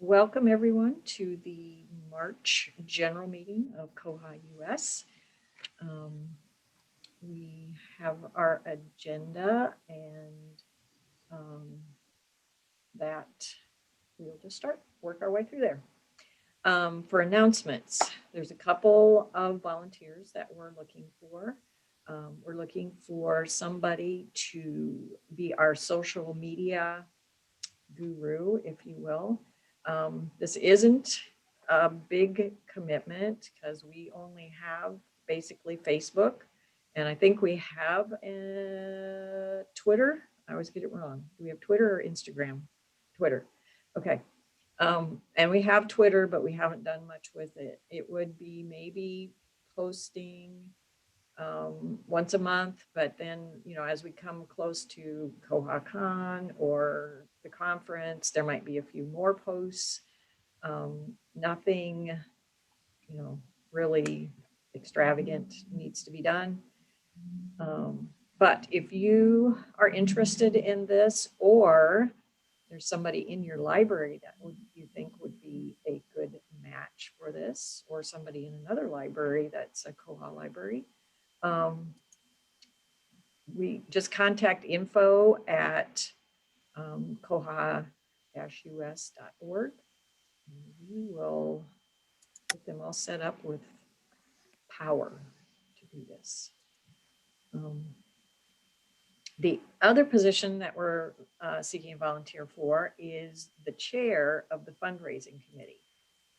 Welcome everyone to the March general meeting of koha-US. We have our agenda and that we'll just work our way through there. For announcements, there's a couple of volunteers that we're looking for. We're looking for somebody to be our social media guru, if you will. This isn't a big commitment because we only have basically Facebook, and I think we have Twitter. I always get it wrong. Do we have Twitter or Instagram? Twitter. Okay. And we have Twitter, but we haven't done much with it. It would be maybe posting once a month, but then, as we come close to KohaCon or the conference, there might be a few more posts. Nothing, really extravagant needs to be done. But if you are interested in this, or there's somebody in your library that you think would be a good match for this, or somebody in another library that's a Koha library, we just contact info at koha-us.org. We will get them all set up with power to do this. The other position that we're seeking a volunteer for is the chair of the fundraising committee.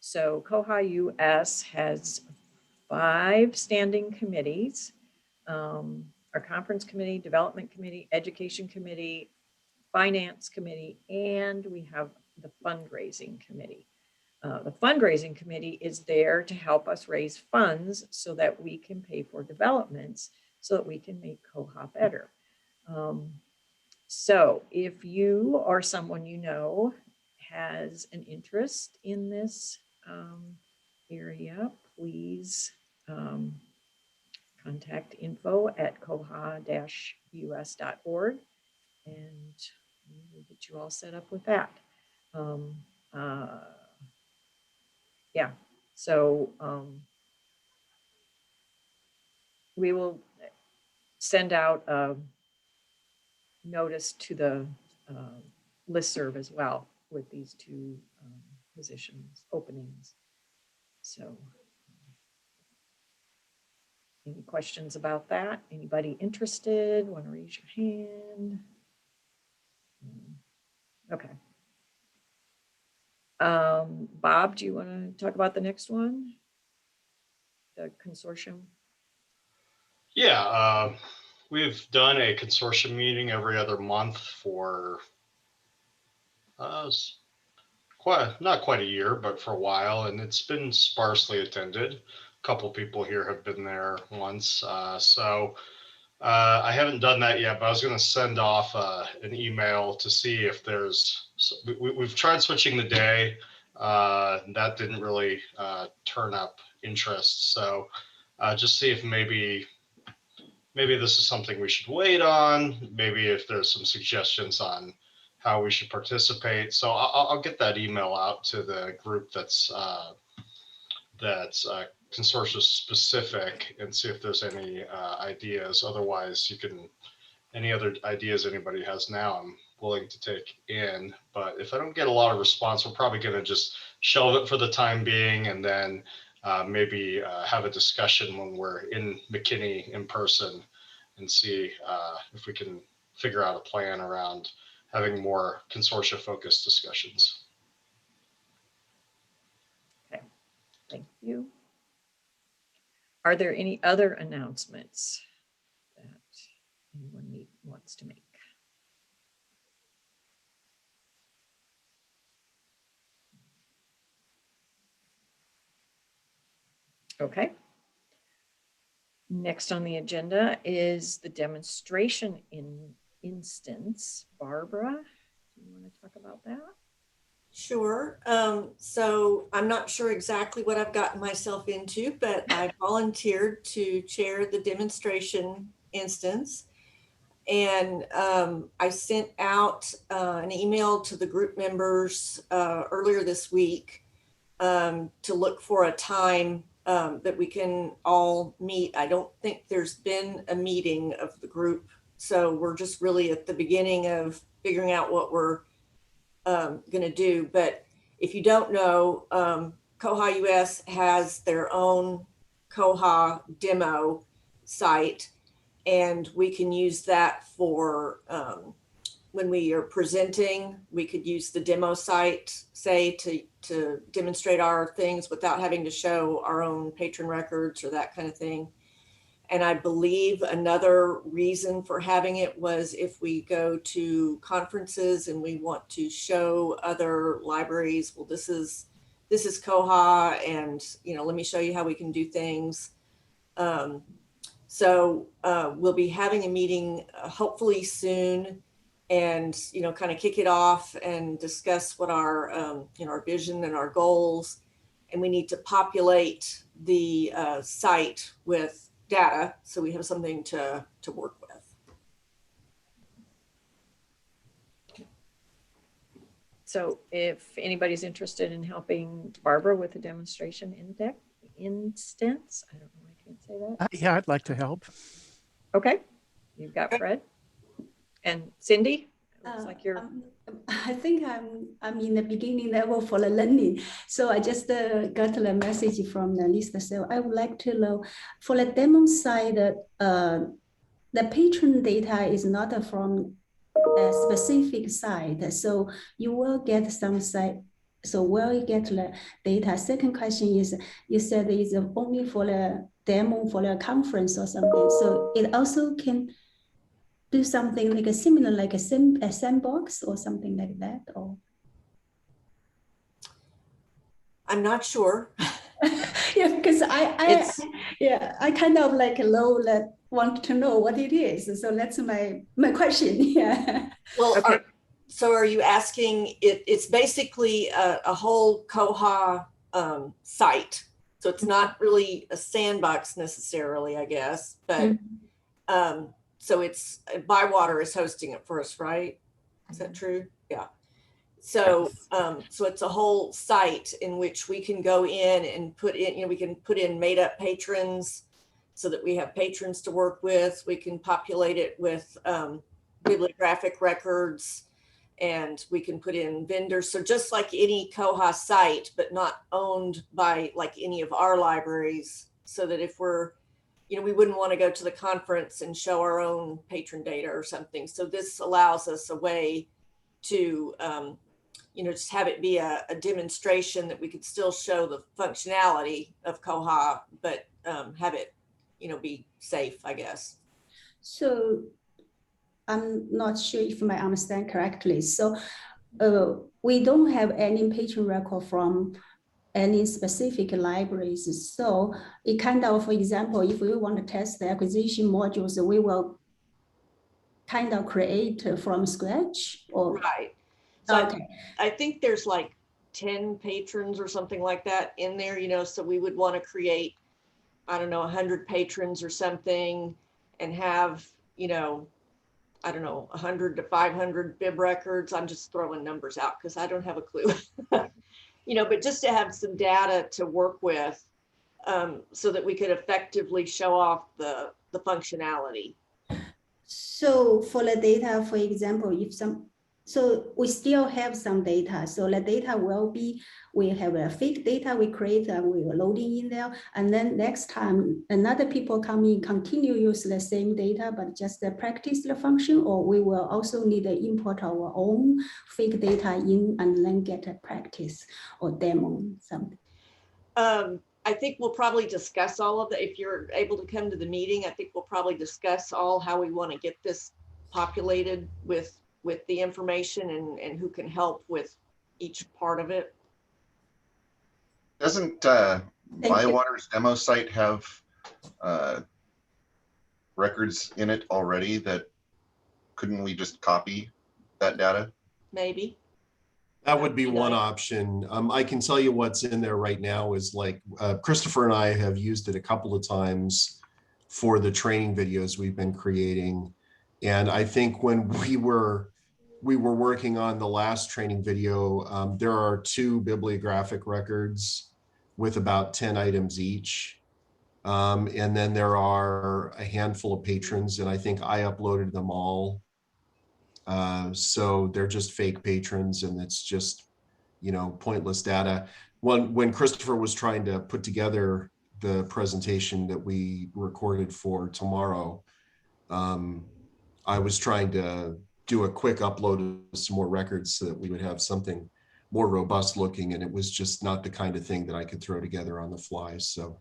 So koha-US has 5 standing committees. Our conference committee, development committee, education committee, finance committee, and we have the fundraising committee. The fundraising committee is there to help us raise funds so that we can pay for developments so that we can make Koha better. So if you or someone you know has an interest in this area, please contact info at koha-us.org and we'll get you all set up with that. Yeah, so we will send out a notice to the listserv as well with these 2 positions openings. So any questions about that? Anybody interested? Want to raise your hand? Okay. Bob, do you want to talk about the next one? The consortium? Yeah, we've done a consortium meeting every other month for not quite a year, but for a while, and it's been sparsely attended. A couple people here have been there once, so I haven't done that yet, but I was going to send off an email to see if there's. We've tried switching the day. That didn't really turn up interest, so just see if maybe this is something we should wait on. Maybe if there's some suggestions on how we should participate. So I'll get that email out to the group that's consortium specific and see if there's any ideas. Otherwise, any other ideas anybody has now, I'm willing to take in. But if I don't get a lot of response, we're probably going to just shelve it for the time being, and then maybe have a discussion when we're in McKinney in person and see if we can figure out a plan around having more consortia focused discussions. Okay, thank you. Are there any other announcements that anyone wants to make? Okay. Next on the agenda is the demonstration instance. Barbara, do you want to talk about that? Sure. So I'm not sure exactly what I've gotten myself into, but I volunteered to chair the demonstration instance. And I sent out an email to the group members earlier this week to look for a time that we can all meet. I don't think there's been a meeting of the group, so we're just really at the beginning of figuring out what we're going to do. But if you don't know, koha-US has their own Koha demo site, and we can use that for when we are presenting. We could use the demo site, say, to demonstrate our things without having to show our own patron records or that kind of thing. And I believe another reason for having it was if we go to conferences and we want to show other libraries, well, this is Koha, and let me show you how we can do things. So we'll be having a meeting hopefully soon, and kind of kick it off and discuss what our our vision and our goals. And we need to populate the site with data so we have something to work with. So if anybody's interested in helping Barbara with the demonstration instance, I don't know why I can't say that. Yeah, I'd like to help. Okay, you've got Fred and Cindy. It looks like you're. I think I'm in the beginning level for the learning. So I just got the message from the list. So I would like to know for the demo side, the patron data is not from a specific site. So you will get some site. So where you get the data. Second question is, you said it's only for the demo for the conference or something. So it also can do something like a similar, like a sandbox or something like that, or? I'm not sure. Yeah, because I kind of like want to know what it is. So that's my question. Yeah. Well, Okay. So are you asking, it's basically a whole Koha site. So it's not really a sandbox necessarily, I guess, but so it's Bywater is hosting it for us, right? Is that true? Yeah. So so it's a whole site in which we can go in and put in, we can put in made up patrons so that we have patrons to work with. We can populate it with bibliographic records, and we can put in vendors. So just like any Koha site, but not owned by like any of our libraries, so that if we're, we wouldn't want to go to the conference and show our own patron data or something. So this allows us a way to, just have it be a demonstration that we could still show the functionality of Koha, but have it, be safe, I guess. So I'm not sure if I understand correctly. So we don't have any patron record from any specific libraries. So it kind of, for example, if we want to test the acquisition modules, we will kind of create from scratch, or? Right. So Okay. I think there's like 10 patrons or something like that in there, so we would want to create, I don't know, 100 patrons or something, and have, I don't know, 100 to 500 bib records. I'm just throwing numbers out because I don't have a clue. But just to have some data to work with, so that we could effectively show off the functionality. So for the data, for example, so we still have some data. So the data will be, we have a fake data we create and we are loading in there. And then next time another people come in, continue use the same data, but just practice the function, or we will also need to import our own fake data in and then get a practice or demo something. I think we'll probably discuss all of that. If you're able to come to the meeting, I think we'll probably discuss all how we want to get this populated with the information and who can help with each part of it. Doesn't Bywater's demo site have records in it already that couldn't we just copy that data? Maybe. That would be one option. I can tell you what's in there right now is like Christopher and I have used it a couple of times for the training videos we've been creating. And I think when we were working on the last training video, there are 2 bibliographic records with about 10 items each. And then there are a handful of patrons, and I think I uploaded them all. So they're just fake patrons, and it's just, you know, pointless data. When Christopher was trying to put together the presentation that we recorded for tomorrow, I was trying to do a quick upload of some more records so that we would have something more robust looking, and it was just not the kind of thing that I could throw together on the fly. So,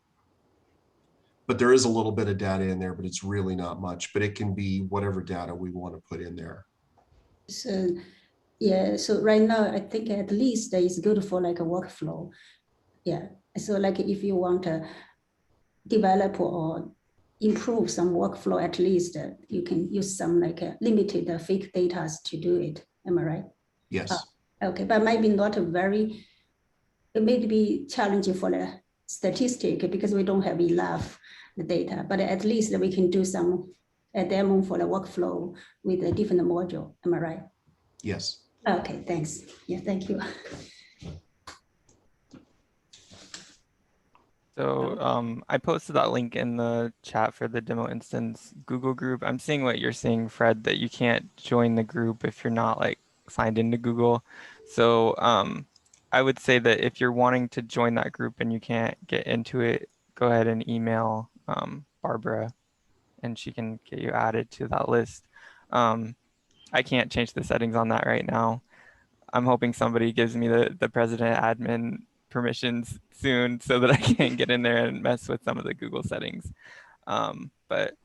but there is a little bit of data in there, but it's really not much, but it can be whatever data we want to put in there. So yeah, so right now I think at least it's good for like a workflow. Yeah, so like if you want to develop or improve some workflow, at least you can use some like limited fake data to do it. Am I right? Yes. Okay, but maybe not a very, it may be challenging for the statistic because we don't have enough data, but at least we can do some demo for the workflow with a different module. Am I right? Yes. Okay, thanks. Yeah, thank you. So I posted that link in the chat for the demo instance Google group. I'm seeing what you're saying, Fred, that you can't join the group if you're not like signed into Google. So I would say that if you're wanting to join that group and you can't get into it, go ahead and email Barbara and she can get you added to that list. I can't change the settings on that right now. I'm hoping somebody gives me the president admin permissions soon so that I can get in there and mess with some of the Google settings. But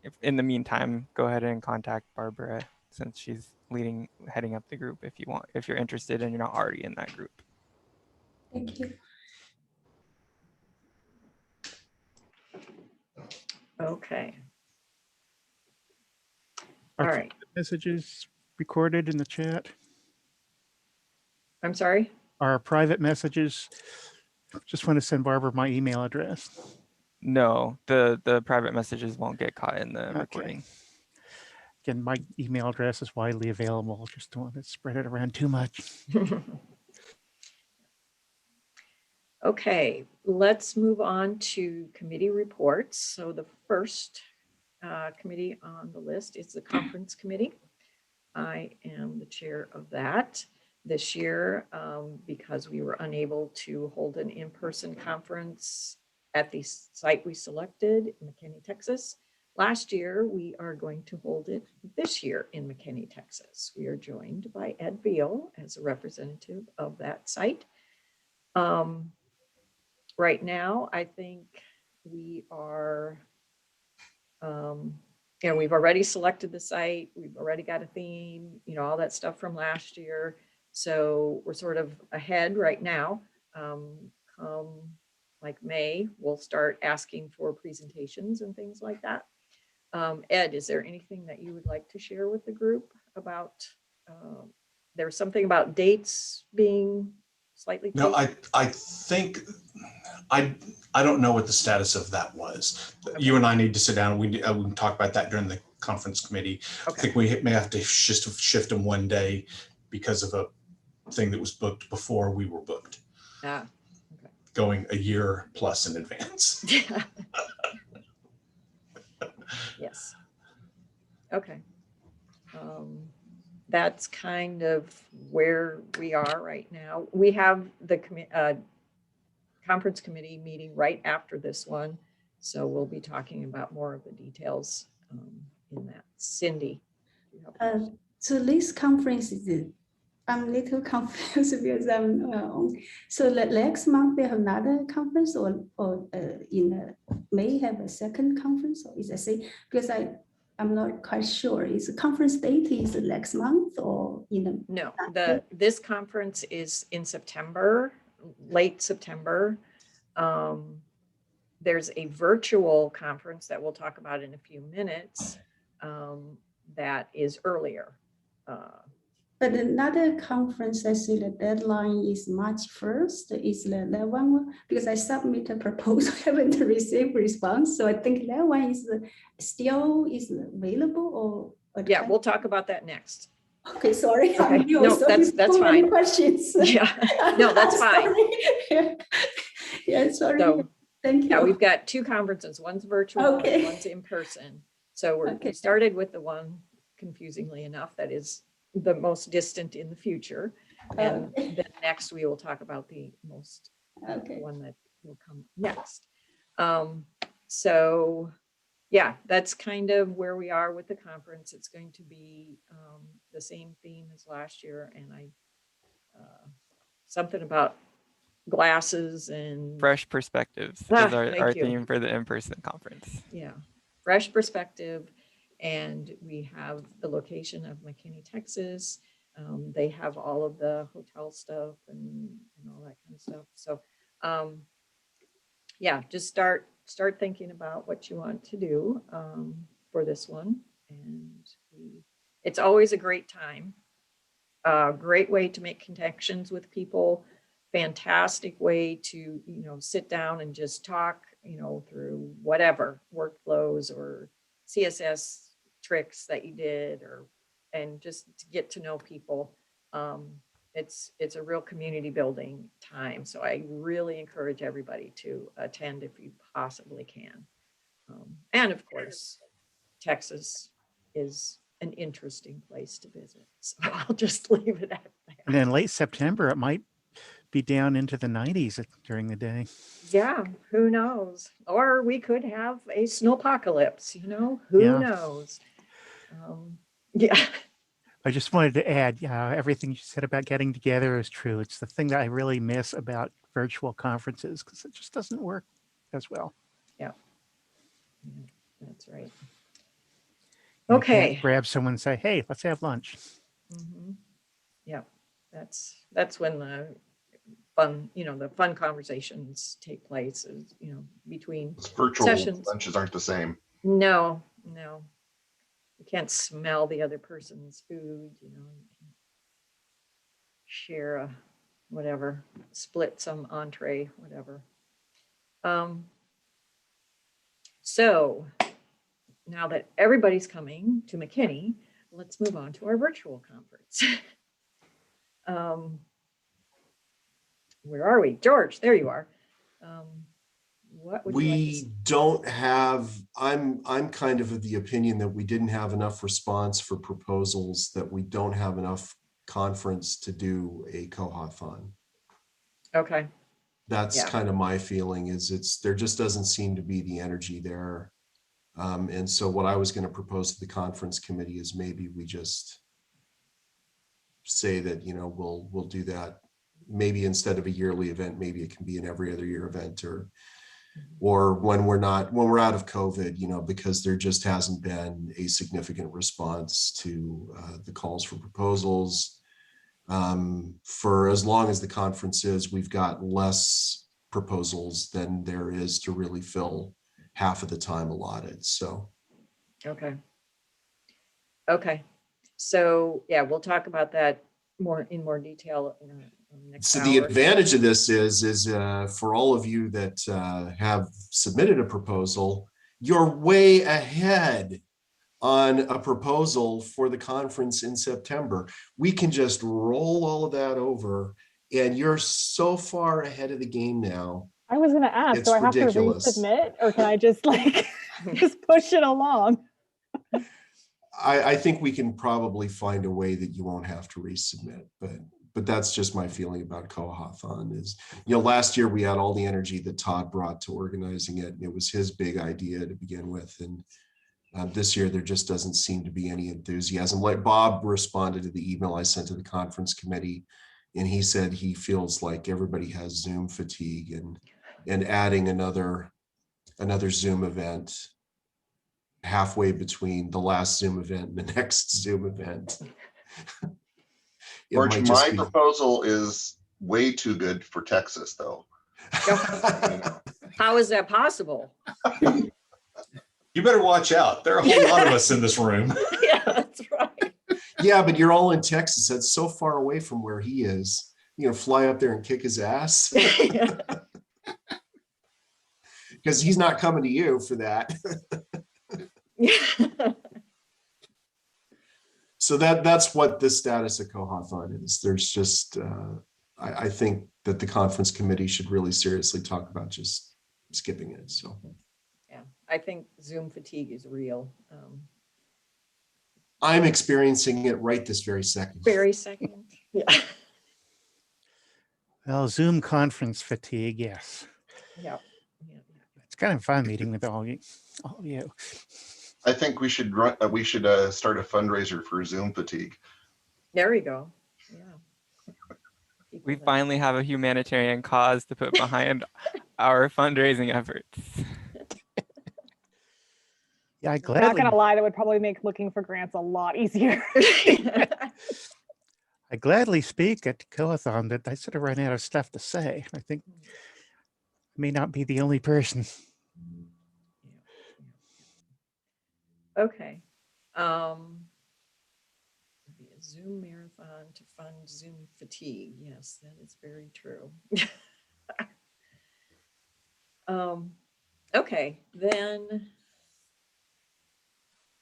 if in the meantime, go ahead and contact Barbara since she's heading up the group if you're interested and you're not already in that group. Thank you. Okay. Are All right. messages recorded in the chat? I'm sorry? Are private messages? Just want to send Barbara my email address. No, the private messages won't get caught in the Okay. recording. Again, my email address is widely available. Just don't want to spread it around too much. Okay, let's move on to committee reports. So the first committee on the list is the conference committee. I am the chair of that this year because we were unable to hold an in-person conference at the site we selected in McKinney, Texas. Last year, we are going to hold it this year in McKinney, Texas. We are joined by Ed Beal as a representative of that site. Right now, I think we are, we've already selected the site. We've already got a theme, all that stuff from last year. So we're sort of ahead right now. Come like May, we'll start asking for presentations and things like that. Ed, is there anything that you would like to share with the group about, there's something about dates being slightly tweaked? No, I think I don't know what the status of that was. Okay. You and I need to sit down. We can talk about that during the conference committee. Okay. I think we may have to shift them one day because of a thing that was booked before we were booked. Okay. Going a year plus in advance. Yes. Okay. That's kind of where we are right now. We have the conference committee meeting right after this one. So we'll be talking about more of the details in that. Cindy. So this conference is, I'm a little confused because so next month they have another conference or in May have a second conference, or is it say, because I'm not quite sure. Is the conference date is next month or in the? No, this conference is in September, late September. There's a virtual conference that we'll talk about in a few minutes that is earlier. But another conference, I see the deadline is March 1st. Is that one? Because I submit a proposal, haven't received response. So I think that one is still available, or What Yeah, kind? we'll talk about that next. Okay, sorry. Okay. I'm new, No, so that's so many fine. questions. Yeah, no, that's fine. Sorry. Yeah, sorry. So, Thank you. yeah, we've got two conferences. One's virtual Okay. and one's in person. So we Okay. started with the one, confusingly enough, that is the most distant in the future. And Okay. then next we will talk about the most Okay. one that will come next. So yeah, that's kind of where we are with the conference. It's going to be the same theme as last year, and something about glasses and Fresh perspectives is our thank you. theme for the in-person conference. Yeah, fresh perspective. And we have the location of McKinney, Texas. They have all of the hotel stuff and all that kind of stuff. So yeah, just start thinking about what you want to do for this one. And it's always a great time. Great way to make connections with people. Fantastic way to, sit down and just talk, through whatever workflows or CSS tricks that you did, and just to get to know people. It's a real community building time. So I really encourage everybody to attend if you possibly can. And of course, Texas is an interesting place to visit. So I'll just leave it at that. And then late September, it might be down into the 90s during the day. Yeah, who knows? Or we could have a snowpocalypse, who Yeah. knows? Yeah. I just wanted to add, everything you said about getting together is true. It's the thing that I really miss about virtual conferences because it just doesn't work as well. Yeah, that's right. You Okay. can't grab someone and say, hey, let's have lunch. Mhm. Yeah, that's when the fun conversations take place, is, between It's virtual sessions. lunches aren't the same. No. You can't smell the other person's food, you can't share whatever, split some entree, whatever. So now that everybody's coming to McKinney, let's move on to our virtual conference. Where are we? George, there you are. What would you like to We don't have, I'm kind of the opinion that we didn't have enough response for proposals, that we don't have enough conference to do a koha-thon. Okay. That's Yeah. kind of my feeling, is there just doesn't seem to be the energy there. And so what I was going to propose to the conference committee is maybe we just say that, we'll do that. Maybe instead of a yearly event, maybe it can be an every other year event, or when we're out of COVID, because there just hasn't been a significant response to the calls for proposals. For as long as the conference is, we've got less proposals than there is to really fill half of the time allotted. So. Okay. So yeah, we'll talk about that in more detail next So hour. the advantage of this is for all of you that have submitted a proposal, you're way ahead on a proposal for the conference in September. We can just roll all of that over, and you're so far ahead of the game now. I was going to ask, It's do I have ridiculous. to resubmit, or can I just just push it along? I think we can probably find a way that you won't have to resubmit, but that's just my feeling about Koha-thon is, last year we had all the energy that Todd brought to organizing it, and it was his big idea to begin with. And this year there just doesn't seem to be any enthusiasm. Like Bob responded to the email I sent to the conference committee, and he said he feels like everybody has Zoom fatigue, and adding another Zoom event halfway between the last Zoom event and the next Zoom event. George, my proposal is way too good for Texas, though. How is that possible? You better watch out. There are a whole lot of us in this room. Yeah, that's right. Yeah, but you're all in Texas. That's so far away from where he is. Fly up there and kick his ass. Because he's not coming to you for that. So that's what the status of Koha-thon is. There's just, I think that the conference committee should really seriously talk about just skipping it. So Yeah, I think Zoom fatigue is real. I'm experiencing it right this very second. Very second. Yeah. Well, Zoom conference fatigue, yes. Yeah. It's kind of fun meeting with all you. I think we should start a fundraiser for Zoom fatigue. There you go. Yeah. We finally have a humanitarian cause to put behind our fundraising efforts. Yeah, I I'm not gonna lie, that would probably make looking for grants a lot easier. I gladly speak at Koha-thon, but I sort of run out of stuff to say. I think I may not be the only person. Okay. Be a Zoom marathon to fund Zoom fatigue. Yes, that is very true. Okay, then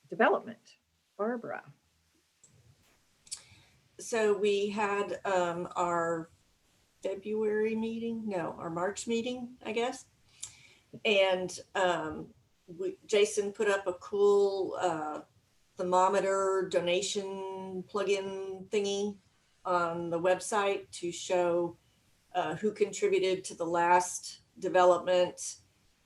development. Barbara. So we had our February meeting, no, our March meeting, I guess. And Jason put up a cool thermometer donation plugin thingy on the website to show who contributed to the last development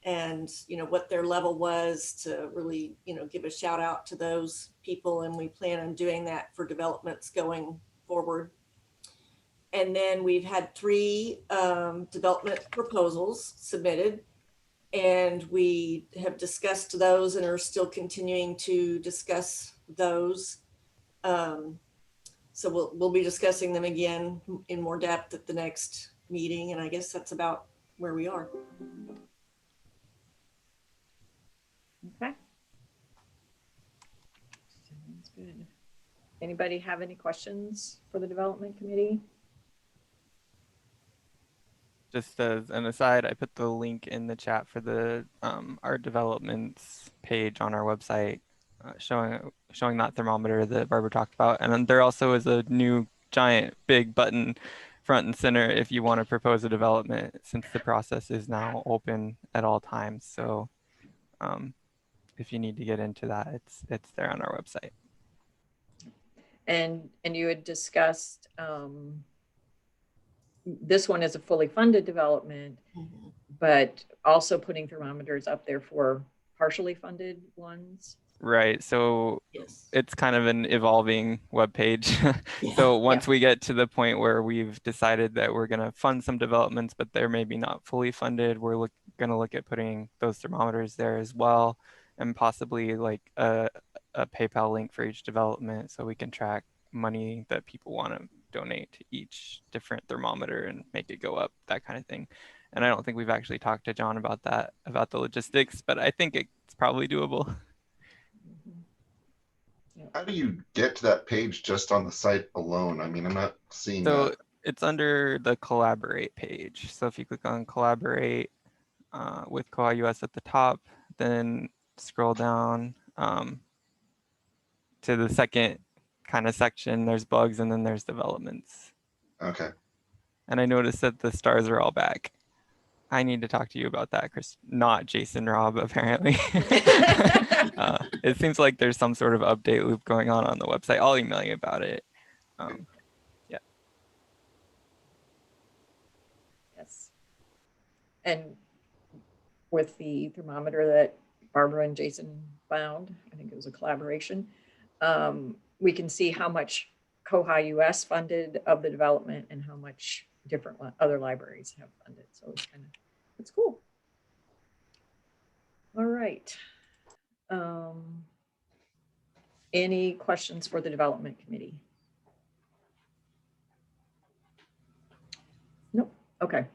and, you know, what their level was to really, you know, give a shout out to those people. And we plan on doing that for developments going forward. And then we've had 3 development proposals submitted, and we have discussed those and are still continuing to discuss those. So we'll be discussing them again in more depth at the next meeting. And I guess that's about where we are. Okay. Sounds good. Anybody have any questions for the development committee? Just as an aside, I put the link in the chat for the our developments page on our website, showing that thermometer that Barbara talked about. And then there also is a new giant big button front and center if you want to propose a development, since the process is now open at all times. So if you need to get into that, it's there on our website. And you had discussed this one is a fully funded development, but also putting thermometers up there for partially funded ones. Right. So yes, it's kind of an evolving web page. So once we get to the point where we've decided that we're going to fund some developments, but they're maybe not fully funded, we're going to look at putting those thermometers there as well, and possibly like a PayPal link for each development so we can track money that people want to donate to each different thermometer and make it go up, that kind of thing. And I don't think we've actually talked to John about that, about the logistics, but I think it's probably doable. How do you get to that page just on the site alone? I mean, I'm not seeing So that. it's under the Collaborate page. So if you click on Collaborate with koha-US at the top, then scroll down to the second kind of section, there's bugs, and then there's developments. Okay. And I noticed that the stars are all back. I need to talk to you about that, Chris, not Jason Robb, apparently. It seems like there's some sort of update loop going on the website. I'll email you about it. Yeah. Yes. And with the thermometer that Barbara and Jason found, I think it was a collaboration, we can see how much koha-US funded of the development and how much different other libraries have funded. So it's cool. All right. Any questions for the development committee? Nope. Okay.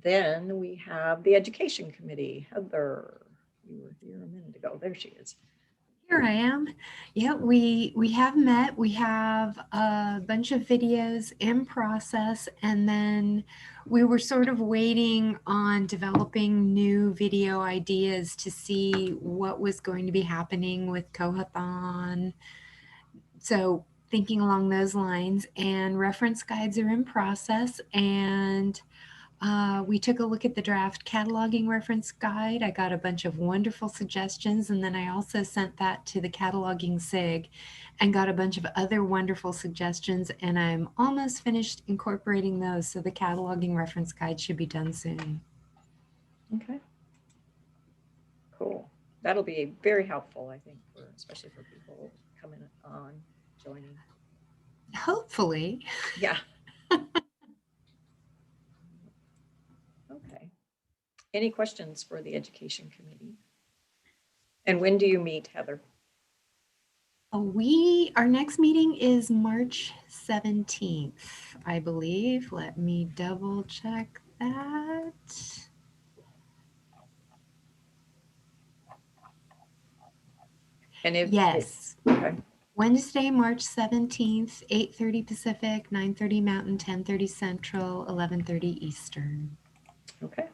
Then we have the education committee. Heather, you were here a minute ago. There she is. Here I am. Yeah, we have met. We have a bunch of videos in process, and then we were sort of waiting on developing new video ideas to see what was going to be happening with Koha-thon, So thinking along those lines, and reference guides are in process, and we took a look at the draft cataloging reference guide. I got a bunch of wonderful suggestions, and then I also sent that to the cataloging SIG and got a bunch of other wonderful suggestions, and I'm almost finished incorporating those, so the cataloging reference guide should be done soon. Okay. Cool. That'll be very helpful, I think, especially for people coming on, joining. Hopefully. Yeah. Okay. Any questions for the Education Committee? And when do you meet, Heather? Our next meeting is March 17th, I believe. Let me double check that. And if Yes. Okay. Wednesday, March 17th, 8:30 Pacific, 9:30 Mountain, 10:30 Central, 11:30 Eastern. Okay.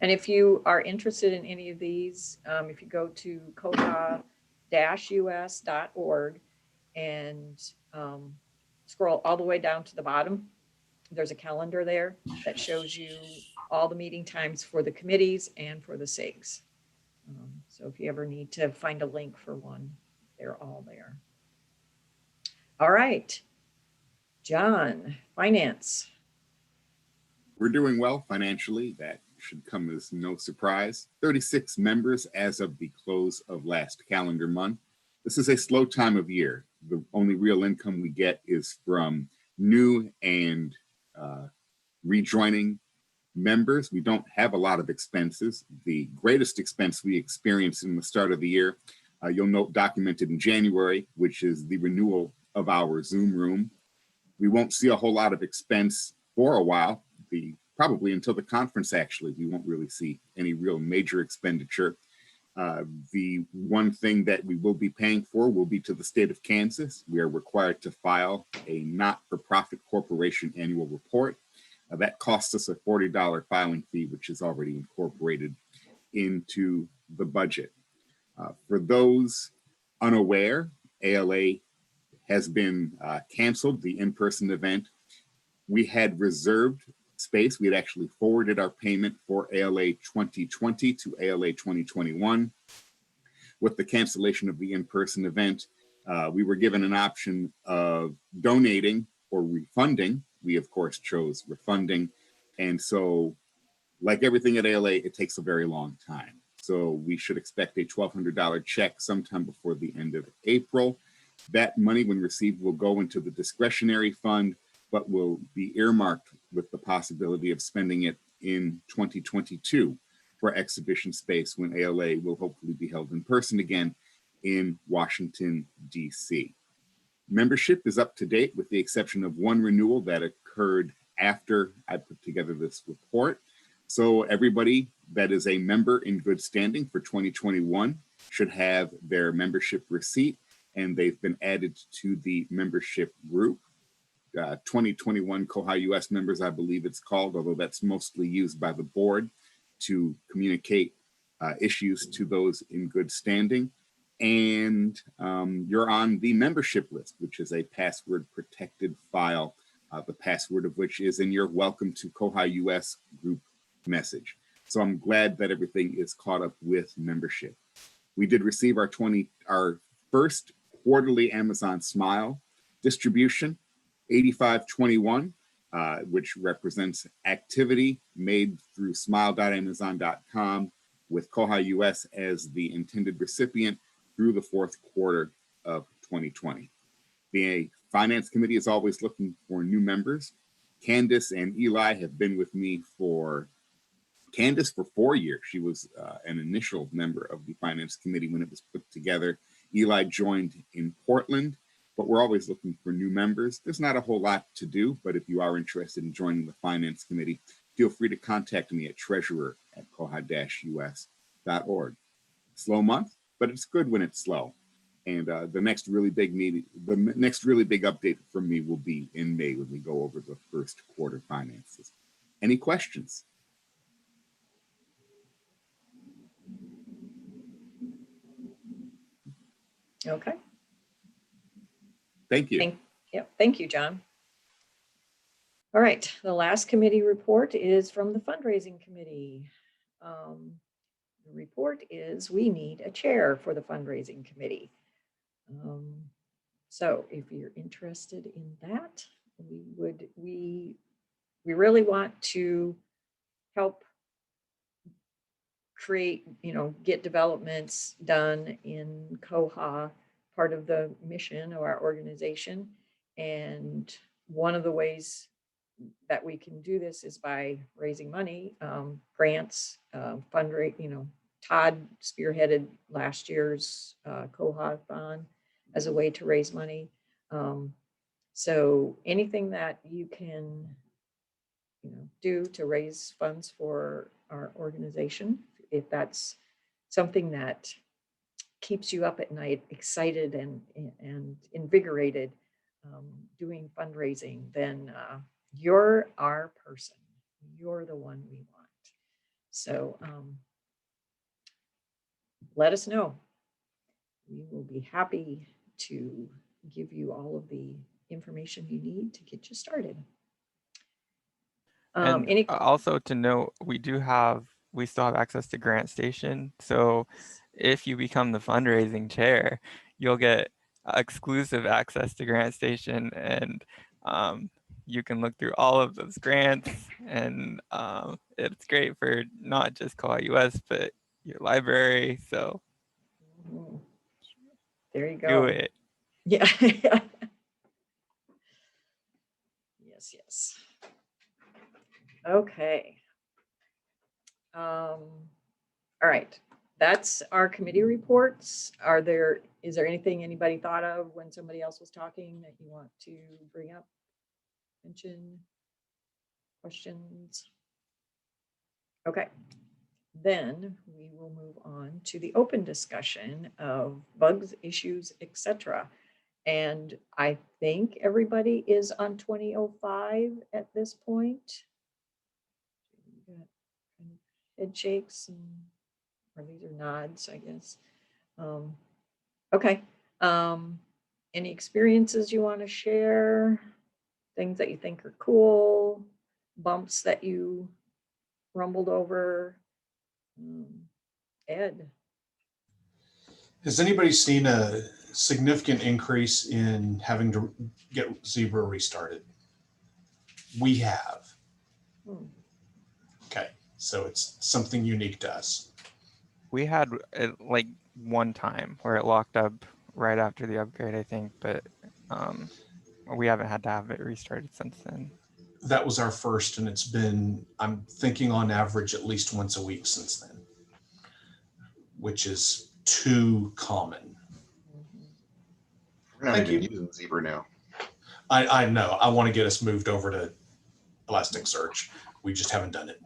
And if you are interested in any of these, if you go to koha-US.org and scroll all the way down to the bottom, there's a calendar there that shows you all the meeting times for the committees and for the SIGs. So if you ever need to find a link for one, they're all there. All right. John, finance. We're doing well financially. That should come as no surprise. 36 members as of the close of last calendar month. This is a slow time of year. The only real income we get is from new and rejoining members. We don't have a lot of expenses. The greatest expense we experienced in the start of the year, you'll note documented in January, which is the renewal of our Zoom room. We won't see a whole lot of expense for a while. Probably until the conference, actually, we won't really see any real major expenditure. The one thing that we will be paying for will be to the state of Kansas. We are required to file a not-for-profit corporation annual report. That costs us a $40 filing fee, which is already incorporated into the budget. For those unaware, ALA has been canceled, the in-person event. We had reserved space. We had actually forwarded our payment for ALA 2020 to ALA 2021. With the cancellation of the in-person event, we were given an option of donating or refunding. We, of course, chose refunding. And so, like everything at ALA, it takes a very long time. So we should expect a $1,200 check sometime before the end of April. That money, when received, will go into the discretionary fund, but will be earmarked with the possibility of spending it in 2022 for exhibition space when ALA will hopefully be held in person again in Washington, D.C. Membership is up to date with the exception of one renewal that occurred after I put together this report. So everybody that is a member in good standing for 2021 should have their membership receipt, and they've been added to the membership group. 2021 koha-US members, I believe it's called, although that's mostly used by the board to communicate issues to those in good standing. And you're on the membership list, which is a password protected file, the password of which is in your welcome to koha-US group message. So I'm glad that everything is caught up with membership. We did receive our first quarterly Amazon Smile distribution, 8521, which represents activity made through smile.amazon.com with koha-US as the intended recipient through the fourth quarter of 2020. The Finance Committee is always looking for new members. Candace and Eli have been with me Candace for 4 years. She was an initial member of the Finance Committee when it was put together. Eli joined in Portland, but we're always looking for new members. There's not a whole lot to do, but if you are interested in joining the Finance Committee, feel free to contact me at treasurer@koha-us.org. Slow month, but it's good when it's slow. And the next really big update from me will be in May when we go over the first quarter finances. Any questions? Okay. Thank you. Thank you, John. All right, the last committee report is from the Fundraising Committee. The report is we need a chair for the Fundraising Committee. So if you're interested in that, we really want to help create, get developments done in Koha, part of the mission of our organization. And one of the ways that we can do this is by raising money, grants, fundraising. Todd spearheaded last year's Koha-thon as a way to raise money. So anything that you can, do to raise funds for our organization, if that's something that keeps you up at night, excited and invigorated, doing fundraising, then you're our person. You're the one we want. So let us know. We will be happy to give you all of the information you need to get you started. And also to note, we still have access to Grant Station. So if you become the fundraising chair, you'll get exclusive access to Grant Station, and you can look through all of those grants, and it's great for not just koha-US, but your library. So there you go. Do it. Yeah. Yes. Okay. All right. That's our committee reports. Is there anything anybody thought of when somebody else was talking that you want to bring up, mention, questions? Okay. Then we will move on to the open discussion of bugs, issues, etc. And I think everybody is on 2005 at this point. Head shakes, or these are nods, I guess. Okay. Any experiences you want to share? Things that you think are cool? Bumps that you rumbled over? Ed. Has anybody seen a significant increase in having to get Zebra restarted? We have. Okay, so it's something unique to us. We had like one time where it locked up right after the upgrade, I think, but we haven't had to have it restarted since then. That was our first, and it's been, I'm thinking on average, at least once a week since then, which is too common. We're not Thank even you. using Zebra now. I know. I want to get us moved over to Elasticsearch. We just haven't done it.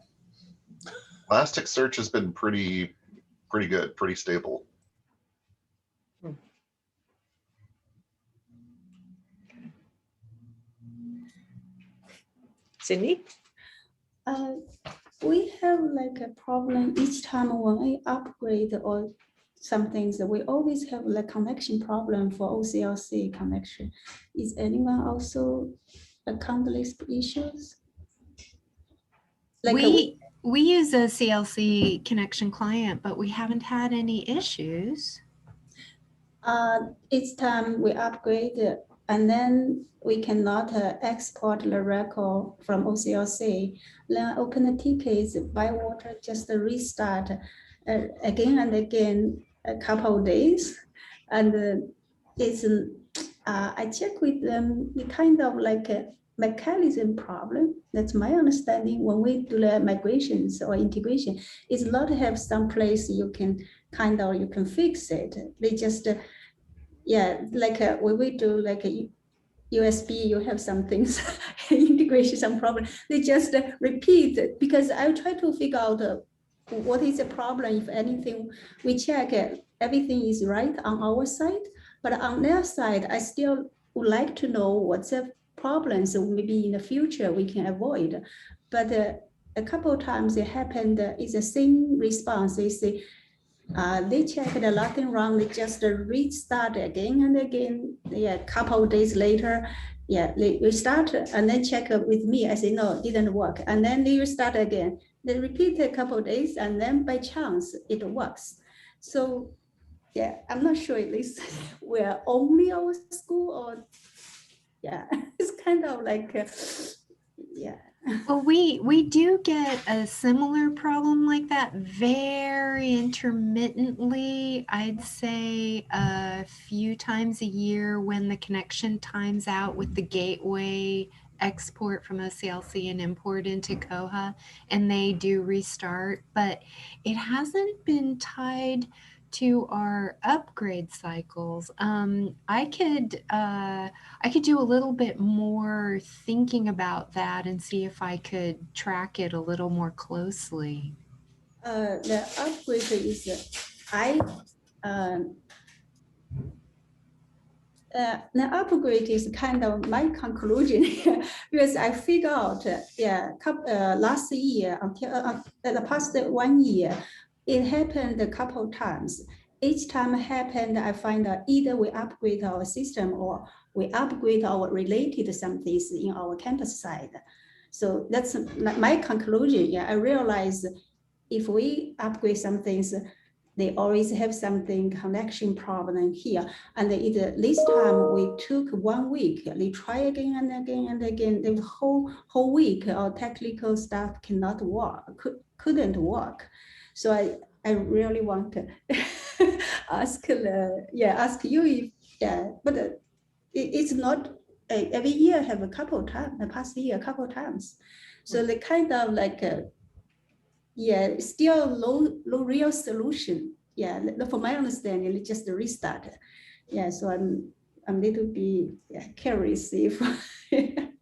Elasticsearch has been pretty good, pretty stable. Cindy? We have like a problem each time when we upgrade or some things, we always have like connection problem for OCLC connection. Is anyone also account these issues? Like we use a CLC connection client, but we haven't had any issues. Each time we upgrade and then we cannot export the record from OCLC. Then open the tickets, by water, just restart again and again, a couple of days. And it's, I check with them, the kind of like a mechanism problem. That's my understanding when we do the migrations or integration. It's not to have some place you can you can fix it. They just, yeah, like when we do like a USB, you have some things, integration, some problem. They just repeat it because I try to figure out what is the problem. If anything, we check everything is right on our side, but on their side, I still would like to know what's the problem. So maybe in the future we can avoid. But a couple of times it happened, it's the same response. They say, They checked nothing wrong. They just restart again and again. Yeah, couple of days later, yeah, they restart and then check with me. I say, no, it didn't work. And then they restart again. They repeat a couple of days and then by chance it works. So yeah, I'm not sure at least we're only our school or yeah, it's kind of like, yeah. Well, we do get a similar problem like that very intermittently. I'd say a few times a year when the connection times out with the gateway export from OCLC and import into Koha, and they do restart, but it hasn't been tied to our upgrade cycles. I could do a little bit more thinking about that and see if I could track it a little more closely. The upgrade is the upgrade is kind of my conclusion because I figured out, last year until the past 1 year, it happened a couple of times. Each time it happened, I find that either we upgrade our system or we upgrade our related some things in our campus side. So that's my conclusion. Yeah, I realize if we upgrade some things, they always have something connection problem here. And this time we took 1 week, they try again and again and again. The whole week our technical stuff cannot work, couldn't work. So I really want to ask you if, but it's not, every year have a couple of times, the past year, a couple of times. So they kind of like, still no real solution. Yeah, from my understanding, it just restart. Yeah, so I'm a little bit curious if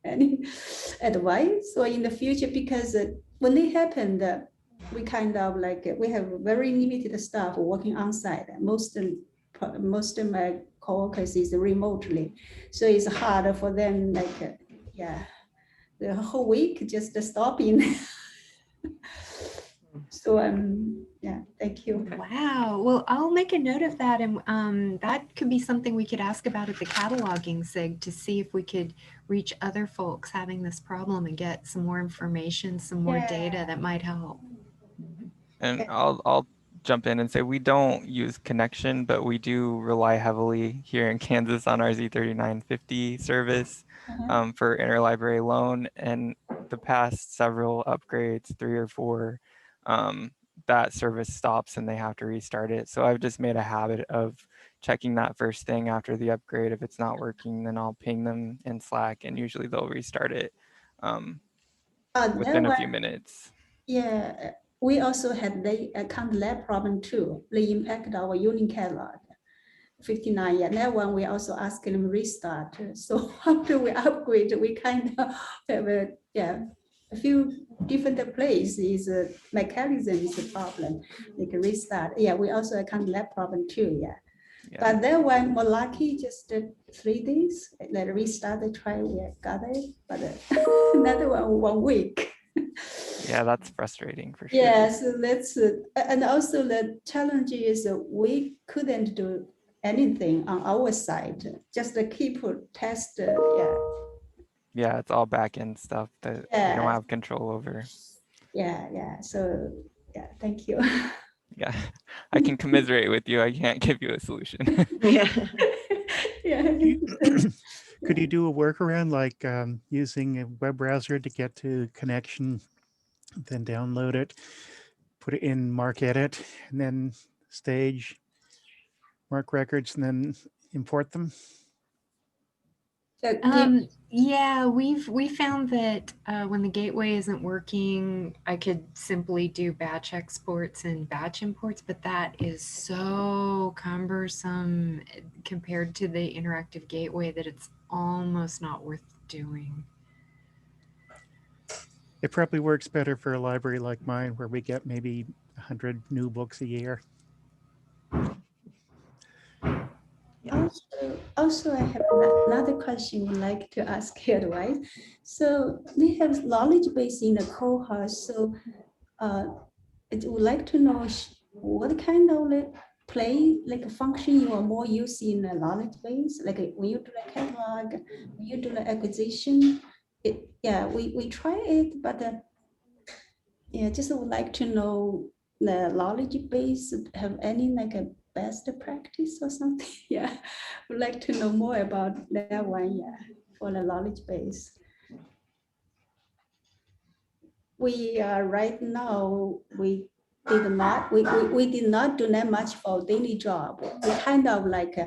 any advice or in the future, because when it happened, we kind of like, we have very limited staff working on site. Most of my coworkers is remotely, so it's hard for them, like, the whole week just stopping. So thank you. Wow. Well, I'll make a note of that, and that could be something we could ask about at the cataloging SIG to see if we could reach other folks having this problem and get some more information, some more data that might help. And I'll jump in and say we don't use connection, but we do rely heavily here in Kansas on our Z3950 service for interlibrary loan. And the past several upgrades, 3 or 4, that service stops and they have to restart it. So I've just made a habit of checking that first thing after the upgrade. If it's not working, then I'll ping them in Slack, and usually they'll restart it within a few minutes. Yeah, we also had the account lab problem too. They impact our union catalog. 59, that one we also asked them restart. So after we upgrade, we kind of have a few different places. Mechanism is a problem. They can restart. Yeah, we also account lab problem too. But that one more lucky, just 3 days. Let restart the try. We got it, but another 1 week. Yeah, that's frustrating for sure. Yeah, so that's and also the challenge is we couldn't do anything on our side, just keep test. Yeah, it's all back end stuff that we don't have control over. So thank you. Yeah, I can commiserate with you. I can't give you a solution. Could you do a workaround like using a web browser to get to connection, then download it, put it in Mark Edit, and then Stage, Mark Records, and then import them? Yeah, we found that when the gateway isn't working, I could simply do batch exports and batch imports, but that is so cumbersome compared to the interactive gateway that it's almost not worth doing. It probably works better for a library like mine, where we get maybe 100 new books a year. Also, I have another question I'd like to ask you advice. So we have knowledge base in the Koha. So I would like to know what kind of like play like function you are more using in a knowledge base? Like when you do the catalog, when you do the acquisition, we try it, but just would like to know the knowledge base have any like a best practice or something. Yeah, would like to know more about that one. Yeah, for the knowledge base. We right now we did not do that much for daily job. We kind of like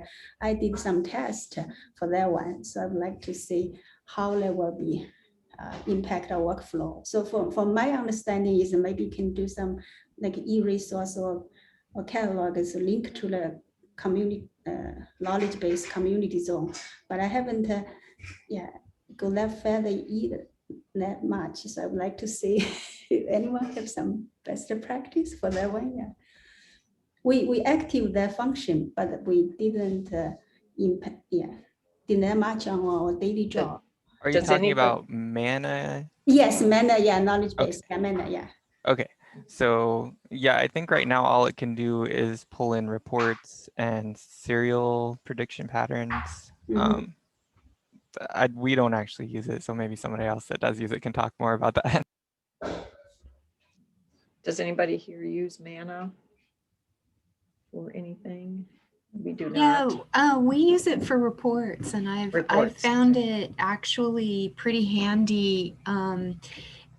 I did some test for that one, so I'd like to see how that will be impact our workflow. So from my understanding is maybe can do some like e-resource or catalog is linked to the community knowledge-based community zone, but I haven't go that further either that much. So I would like to see if anyone have some best practice for that one. Yeah, we active that function, but we didn't impact. Yeah, did that much on our daily job. Are you Does talking anybody- about Mana? Yes, Mana. Yeah, knowledge base. Okay. Mana. Yeah. Okay, so yeah, I think right now all it can do is pull in reports and serial prediction patterns. Mhm. We don't actually use it, so maybe somebody else that does use it can talk more about that. Does anybody here use Mana or anything? We do not. Yeah, we use it for reports, and I've Reports. found it actually pretty handy.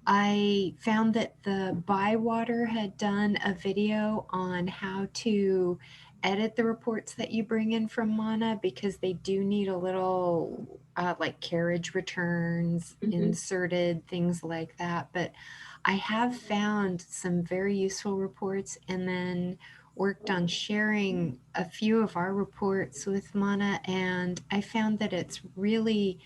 I found that the Bywater had done a video on how to edit the reports that you bring in from Mana, because they do need a little like carriage returns inserted, things like that. But I have found some very useful reports, and then worked on sharing a few of our reports with Mana, and I found that it's really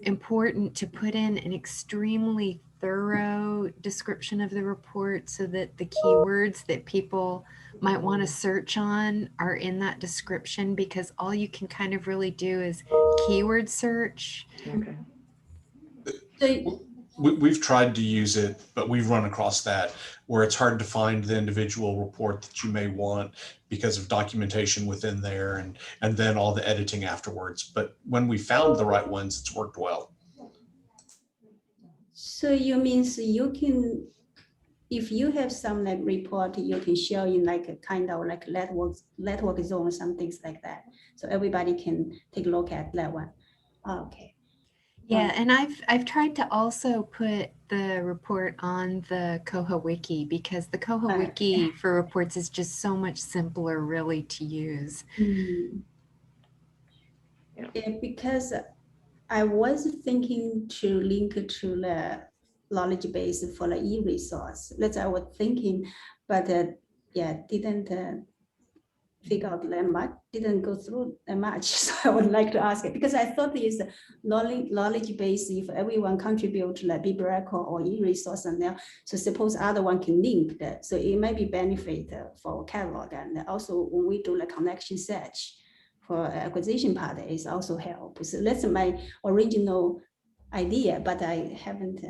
important to put in an extremely thorough description of the report so that the keywords that people might want to search on are in that description, because all you can kind of really do is keyword search. Okay. So We've tried to use it, but we've run across that where it's hard to find the individual report that you may want because of documentation within there and then all the editing afterwards. But when we found the right ones, it's worked well. So you means you can, if you have some like report, you can share in like a kind of like network zone or some things like that. So everybody can take a look at that one. Okay. Yeah, and I've tried to also put the report on the Koha Wiki, because the Koha Wiki for reports is just so much simpler really to use. Yeah, because I was thinking to link to the knowledge base for the e-resource. That's what I was thinking, but didn't figure out that much, didn't go through that much. So I would like to ask it, because I thought it's knowledge base, if everyone contribute to the bibliorecord or e-resource, and now, so suppose other one can link that. So it may be benefit for catalog, and also when we do the connection search for acquisition part, is also help. So that's my original idea, but I haven't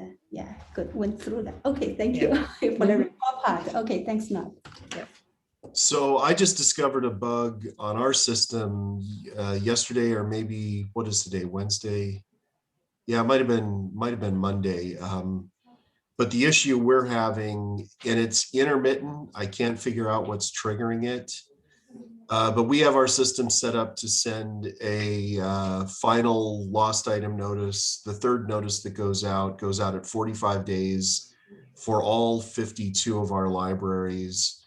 went through that. Okay, thank you for the report part. Okay, thanks, Matt. Yeah. So I just discovered a bug on our system yesterday, or maybe, what is today, Wednesday? Yeah, it might have been Monday. But the issue we're having, and it's intermittent, I can't figure out what's triggering it. But we have our system set up to send a final lost item notice. The third notice that goes out at 45 days for all 52 of our libraries.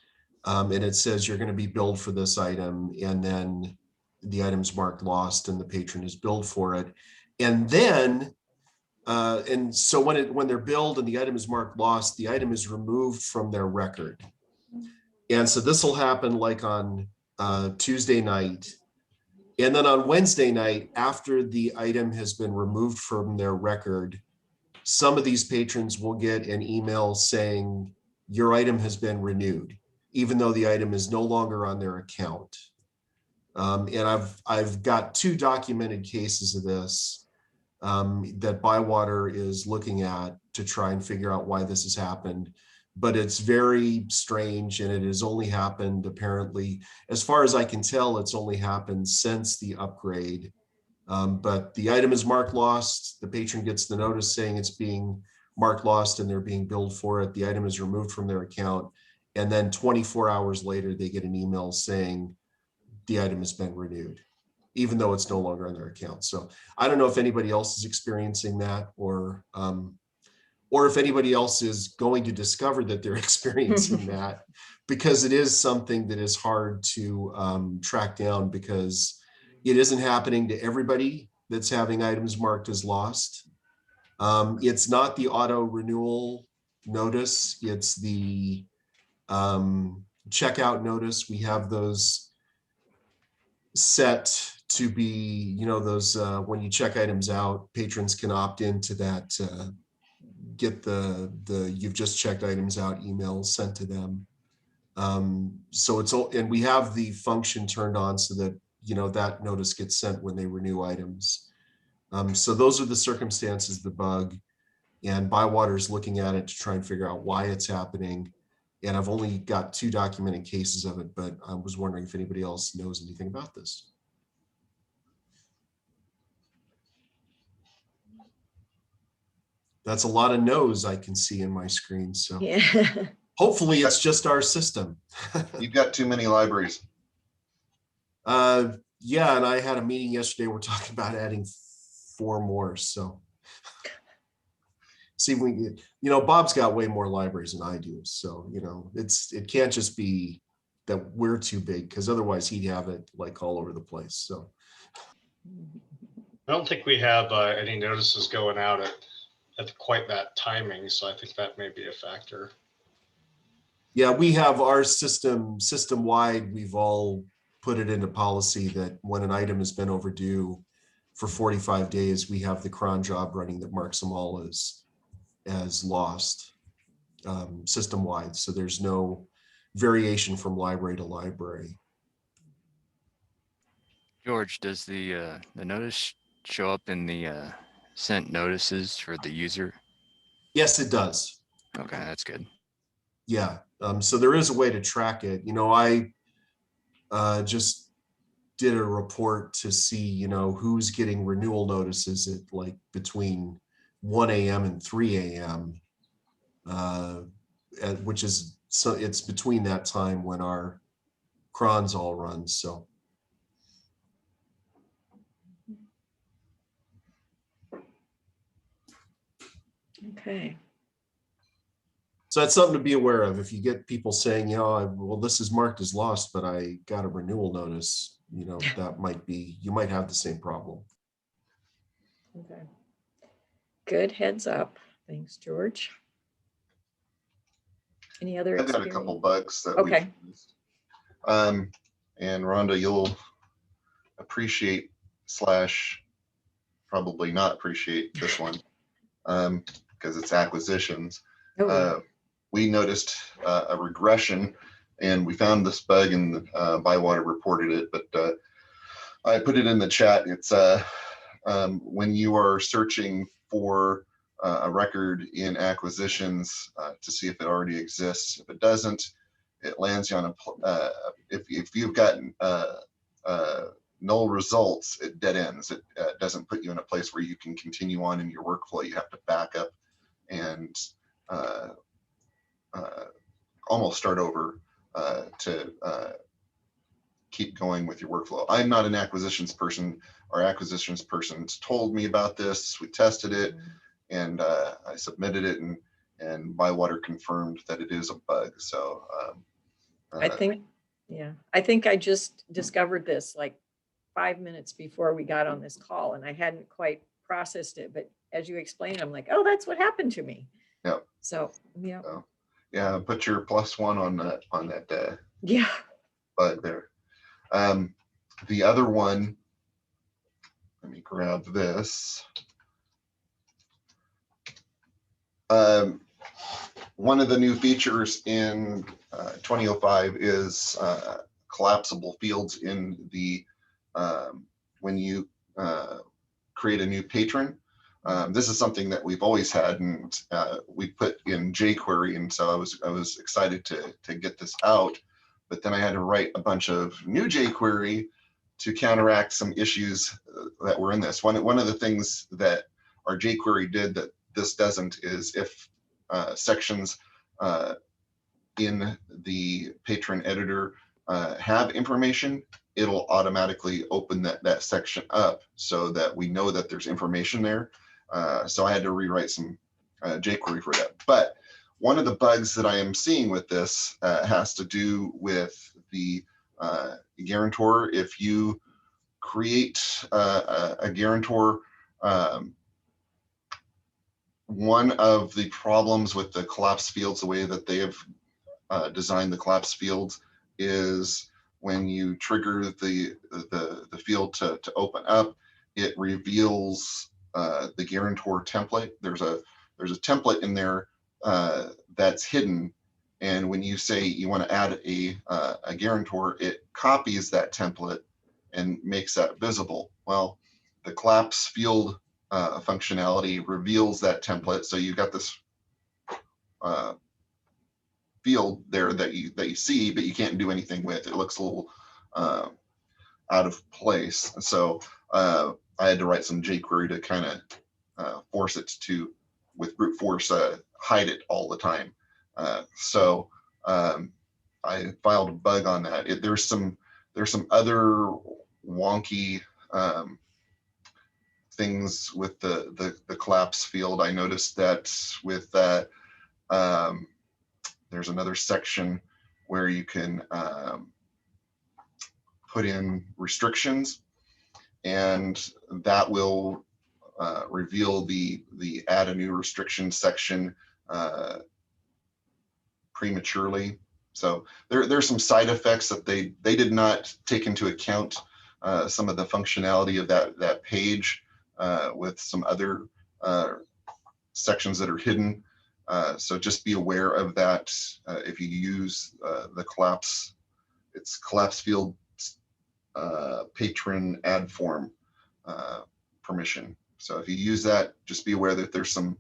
And it says you're going to be billed for this item, and then the item's marked lost and the patron is billed for it. And then, and so when they're billed and the item is marked lost, the item is removed from their record. And so this will happen like on Tuesday night. And then on Wednesday night, after the item has been removed from their record, some of these patrons will get an email saying your item has been renewed, even though the item is no longer on their account. And I've got 2 documented cases of this that Bywater is looking at to try and figure out why this has happened. but it's very strange, and it has only happened apparently, as far as I can tell, it's only happened since the upgrade. But the item is marked lost. The patron gets the notice saying it's being marked lost and they're being billed for it. The item is removed from their account. And then 24 hours later, they get an email saying the item has been renewed, even though it's no longer on their account. So I don't know if anybody else is experiencing that, or if anybody else is going to discover that they're experiencing that, because it is something that is hard to track down, because it isn't happening to everybody that's having items marked as lost. It's not the auto renewal notice, it's the checkout notice. We have those set to be, those when you check items out, patrons can opt into that, get the you've just checked items out email sent to them. So it's all, and we have the function turned on so that that notice gets sent when they renew items. So those are the circumstances, the bug, and Bywater is looking at it to try and figure out why it's happening. And I've only got 2 documented cases of it, but I was wondering if anybody else knows anything about this. That's a lot of no's I can see in my screen. So Yeah. hopefully it's just our system. You've got too many libraries. Yeah, and I had a meeting yesterday. We're talking about adding 4 more. So see, Bob's got way more libraries than I do. So, it can't just be that we're too big, because otherwise he'd have it like all over the place. So I don't think we have any notices going out at quite that timing, so I think that may be a factor. yeah, we have our system-wide, we've all put it into policy that when an item has been overdue for 45 days, we have the cron job running that marks them all as lost, system-wide. So there's no variation from library to library. George, does the notice show up in the sent notices for the user? Yes, it does. Okay, that's good. Yeah, so there is a way to track it. I just did a report to see, who's getting renewal notices at like between 1 a.m. and 3 a.m., which is, so it's between that time when our crons all run. So Okay. so that's something to be aware of. If you get people saying, well, this is marked as lost, but I got a renewal notice, that might be, you might have the same problem. Okay. Good heads up. Thanks, George. Any other I've got a experience? couple bugs that Okay. we've used. And Rhonda, you'll appreciate / probably not appreciate this one, because it's acquisitions. Oh, We noticed a regression, and we found this bug, and Bywater reported it, but I put it in the chat. It's when you are searching for a record in acquisitions to see if it already exists. If it doesn't, it lands you on if you've gotten null results, it dead ends. It doesn't put you in a place where you can continue on in your workflow. You have to back up and almost start over to keep going with your workflow. I'm not an acquisitions person. Our acquisitions person's told me about this. We tested it, and I submitted it, and Bywater confirmed that it is a bug. So I think I just discovered this like 5 minutes before we got on this call, and I hadn't quite processed it. But as you explained, I'm like, oh, that's what happened to me. Yep. So yeah. So, yeah, put your +1 on that Yeah. bug there. The other one, let me grab this. One of the new features in 2005 is collapsible fields in the when you create a new patron. This is something that we've always had, and we put in jQuery, and so I was excited to get this out. But then I had to write a bunch of new jQuery to counteract some issues that were in this. One of the things that our jQuery did that this doesn't is if sections in the patron editor have information, it'll automatically open that section up so that we know that there's information there. So I had to rewrite some jQuery for that. But one of the bugs that I am seeing with this has to do with the guarantor. If you create a guarantor, one of the problems with the collapse fields, the way that they have designed the collapse fields, is when you trigger the field to open up, it reveals the guarantor template. There's a template in there that's hidden, and when you say you want to add a guarantor, it copies that template and makes that visible. Well, the collapse field functionality reveals that template, so you've got this field there that you see, but you can't do anything with. It looks a little out of place. So I had to write some jQuery to kind of force it to, with brute force, hide it all the time. So I filed a bug on that. There's some other wonky things with the collapse field. I noticed that with that, there's another section where you can put in restrictions, and that will reveal the add a new restriction section prematurely. So there's some side effects that they did not take into account some of the functionality of that page with some other sections that are hidden. So just be aware of that if you use the collapse. It's collapse field patron add form permission. So if you use that, just be aware that there's some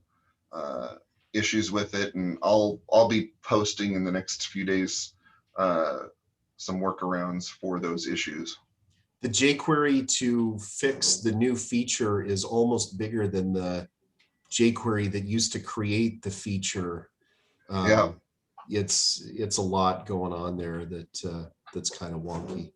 issues with it, and I'll be posting in the next few days some workarounds for those issues. The jQuery to fix the new feature is almost bigger than the jQuery that used to create the feature. Yeah, it's a lot going on there that's kind of wonky.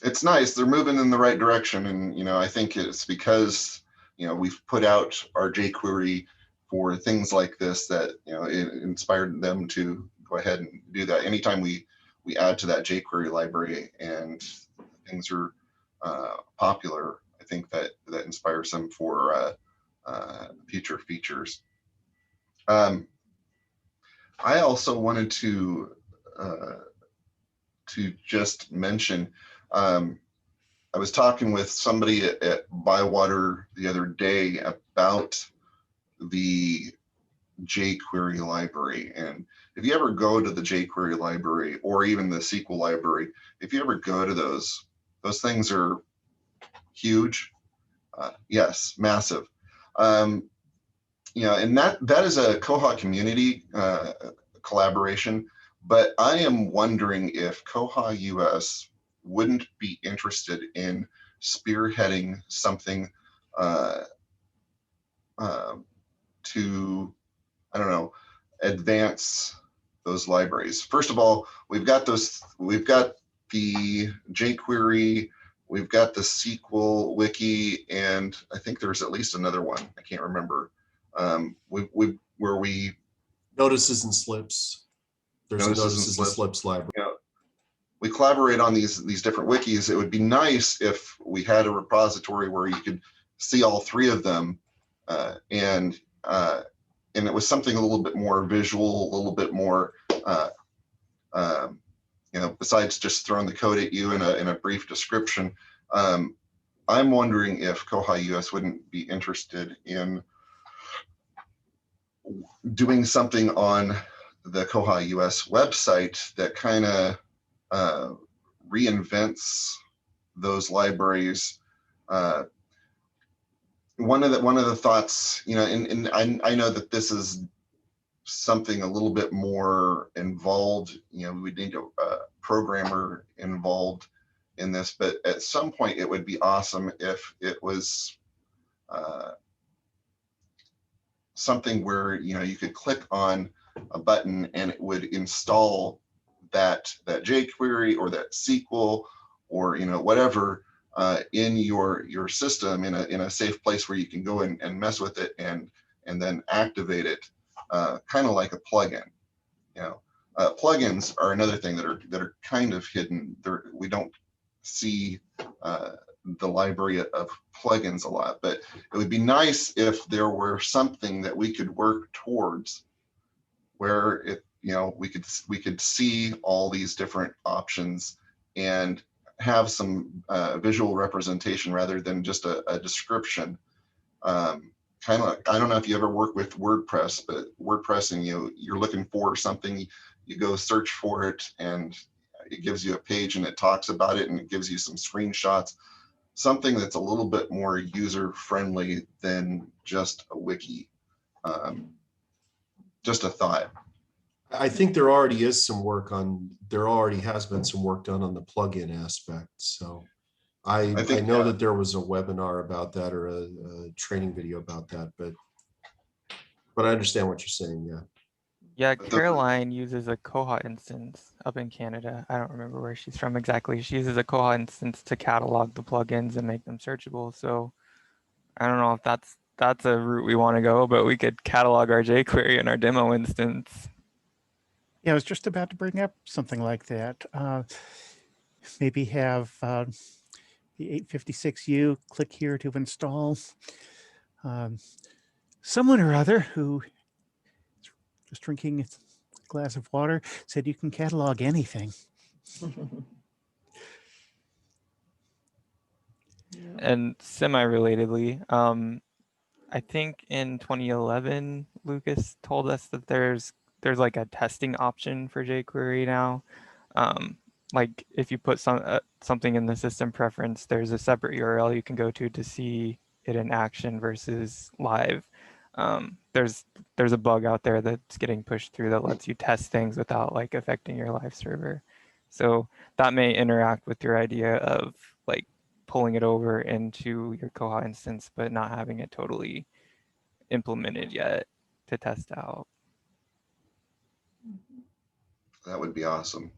It's nice. They're moving in the right direction, and I think it's because we've put out our jQuery for things like this that it inspired them to go ahead and do that. Anytime we add to that jQuery library and things are popular, I think that inspires them for future features. I also wanted to just mention, I was talking with somebody at Bywater the other day about the jQuery library. And if you ever go to the jQuery library or even the SQL library, if you ever go to those things are huge. Yes, massive. And that is a Koha community collaboration, but I am wondering if koha-US wouldn't be interested in spearheading something to, I don't know, advance those libraries. First of all, we've got the jQuery, we've got the SQL wiki, and I think there's at least another one. I can't remember. Where we notices and slips. There's a notices and slips library. We collaborate on these different wikis. It would be nice if we had a repository where you could see all three of them, and it was something a little bit more visual, a little bit more, besides just throwing the code at you in a brief description. I'm wondering if koha-US wouldn't be interested in doing something on the koha-US website that kind of reinvents those libraries. one of the thoughts, you know, and I know that this is something a little bit more involved. You know, we need a programmer involved in this, but at some point it would be awesome if it was something where, you know, you could click on a button and it would install that jQuery or that SQL or, you know, whatever in your system in a safe place where you can go and mess with it and then activate it, kind of like a plugin. You know, plugins are another thing that are kind of hidden. We don't see the library of plugins a lot, but it would be nice if there were something that we could work towards where it, you know, we could see all these different options and have some visual representation rather than just a description. Kind of like, I don't know if you ever work with WordPress, but WordPress, and you're looking for something, you go search for it and it gives you a page and it talks about it and it gives you some screenshots, something that's a little bit more user friendly than just a wiki. Just a thought. I think there already is some work on, there already has been some work done on the plugin aspect. So I know that there was a webinar about that or a training video about that, but I understand what you're saying. Yeah. Yeah, Caroline uses a Koha instance up in Canada. I don't remember where she's from exactly. She uses a Koha instance to catalog the plugins and make them searchable. So I don't know if that's a route we want to go, but we could catalog our jQuery in our demo instance. Yeah, I was just about to bring up something like that. Maybe have the 856U click here to install. Someone or other who is just drinking a glass of water said you can catalog anything. And semi-relatedly, I think in 2011, Lucas told us that there's like a testing option for jQuery now. Like if you put something in the system preference, there's a separate URL you can go to see it in action versus live. There's a bug out there that's getting pushed through that lets you test things without like affecting your live server. So that may interact with your idea of like pulling it over into your Koha instance, but not having it totally implemented yet to test out. That would be awesome.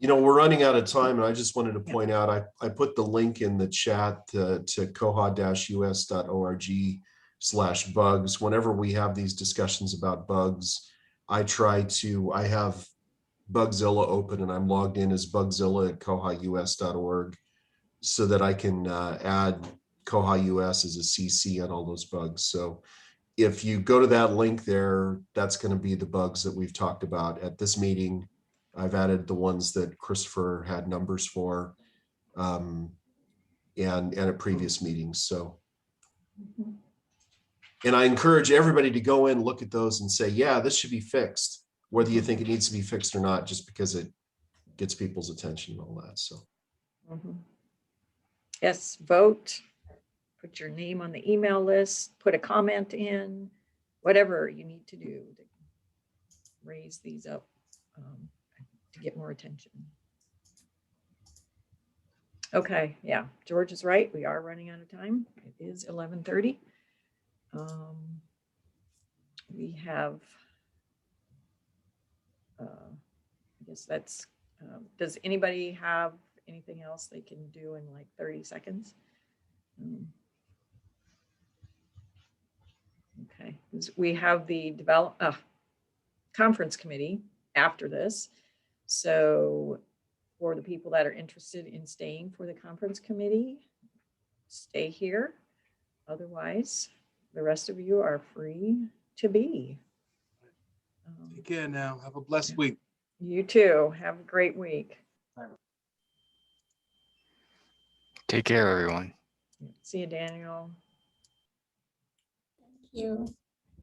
You know, we're running out of time, and I just wanted to point out, I put the link in the chat to koha-us.org/bugs. Whenever we have these discussions about bugs, I have Bugzilla open and I'm logged in as Bugzilla at koha-us.org so that I can add koha-us as a CC on all those bugs. So if you go to that link there, that's going to be the bugs that we've talked about at this meeting. I've added the ones that Christopher had numbers for and at previous meetings. So, and I encourage everybody to go in, look at those and say, yeah, this should be fixed, whether you think it needs to be fixed or not, just because it gets people's attention and all that. So. Yes, vote, put your name on the email list, put a comment in, whatever you need to do to raise these up to get more attention. Okay, yeah, George is right. We are running out of time. It is 11:30. We have, I guess that's, does anybody have anything else they can do in like 30 seconds? Okay, we have the conference committee after this. So for the people that are interested in staying for the conference committee, stay here. Otherwise, the rest of you are free to be. Take care now. Have a blessed week. You too. Have a great week. Take care, everyone. See you, Daniel. Thank you.